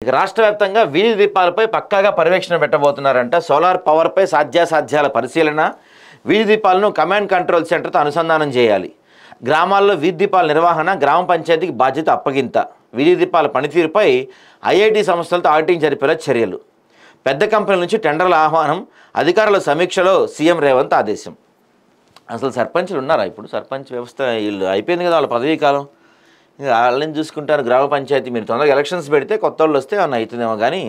ఇక రాష్ట్ర వ్యాప్తంగా వీధి దీపాలపై పక్కాగా పర్యవేక్షణ పెట్టబోతున్నారంట. సోలార్ పవర్పై సాధ్యాసాధ్యాల పరిశీలన, వీధి దీపాలను కమాండ్ కంట్రోల్ సెంటర్తో అనుసంధానం చేయాలి. గ్రామాల్లో వీధి దీపాల నిర్వహణ గ్రామ పంచాయతీకి బాధ్యత అప్పగింత. వీధి దీపాల పనితీరుపై ఐఐటి సంస్థలతో ఆడిటింగ్ జరిపేలా చర్యలు. పెద్ద కంపెనీల నుంచి టెండర్ల ఆహ్వానం, అధికారుల సమీక్షలో సీఎం రేవంత్ ఆదేశం. అసలు సర్పంచ్లు ఉన్నారా ఇప్పుడు? సర్పంచ్ వ్యవస్థ వీళ్ళు అయిపోయింది కదా వాళ్ళ పదవీ కాలం. వాళ్ళని చూసుకుంటారు. గ్రామ పంచాయతీ మీరు తొందరగా ఎలక్షన్స్ పెడితే కొత్త వాళ్ళు వస్తే ఏమన్నా అవుతుందేమో. కానీ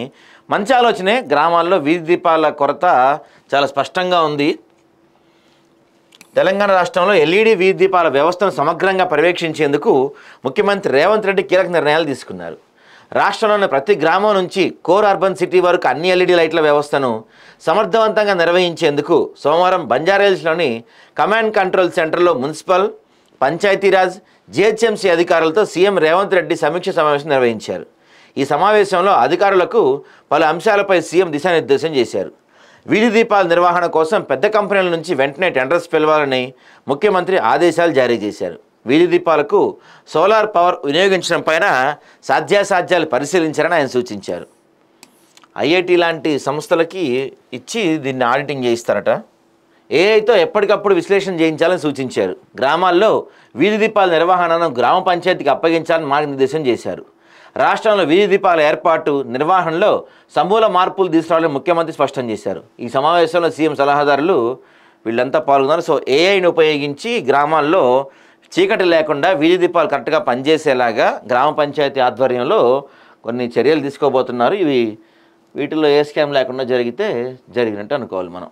మంచి ఆలోచనే. గ్రామాల్లో వీధి దీపాల కొరత చాలా స్పష్టంగా ఉంది. తెలంగాణ రాష్ట్రంలో ఎల్ఈడి వీధి దీపాల వ్యవస్థను సమగ్రంగా పర్యవేక్షించేందుకు ముఖ్యమంత్రి రేవంత్ రెడ్డి కీలక నిర్ణయాలు తీసుకున్నారు. రాష్ట్రంలోని ప్రతి గ్రామం నుంచి కోర్ అర్బన్ సిటీ వరకు అన్ని ఎల్ఈడి లైట్ల వ్యవస్థను సమర్థవంతంగా నిర్వహించేందుకు సోమవారం బంజారాహిల్స్లోని కమాండ్ కంట్రోల్ సెంటర్లో మున్సిపల్, పంచాయతీరాజ్, జిహెచ్ఎంసీ అధికారులతో సీఎం రేవంత్ రెడ్డి సమీక్ష సమావేశం నిర్వహించారు. ఈ సమావేశంలో అధికారులకు పలు అంశాలపై సీఎం దిశానిర్దేశం చేశారు. వీధి దీపాల నిర్వహణ కోసం పెద్ద కంపెనీల నుంచి వెంటనే టెండర్స్ పిలవాలని ముఖ్యమంత్రి ఆదేశాలు జారీ చేశారు. వీధి దీపాలకు సోలార్ పవర్ వినియోగించడం పైన సాధ్యాసాధ్యాలు పరిశీలించారని ఆయన సూచించారు. ఐఐటి లాంటి సంస్థలకి ఇచ్చి దీన్ని ఆడిటింగ్ చేయిస్తారట. ఏఐతో ఎప్పటికప్పుడు విశ్లేషణ చేయించాలని సూచించారు. గ్రామాల్లో వీధి దీపాల నిర్వహణను గ్రామ పంచాయతీకి అప్పగించాలని మార్గనిర్దేశం చేశారు. రాష్ట్రంలో వీధి దీపాల ఏర్పాటు, నిర్వహణలో సమూల మార్పులు తీసుకురావాలని ముఖ్యమంత్రి స్పష్టం చేశారు. ఈ సమావేశంలో సీఎం సలహాదారులు వీళ్ళంతా పాల్గొన్నారు. సో ఏఐని ఉపయోగించి గ్రామాల్లో చీకటి లేకుండా వీధి దీపాలు కరెక్ట్గా పనిచేసేలాగా గ్రామ పంచాయతీ ఆధ్వర్యంలో కొన్ని చర్యలు తీసుకోబోతున్నారు. వీటిల్లో ఏ స్కామ్ లేకుండా జరిగినట్టు అనుకోవాలి మనం.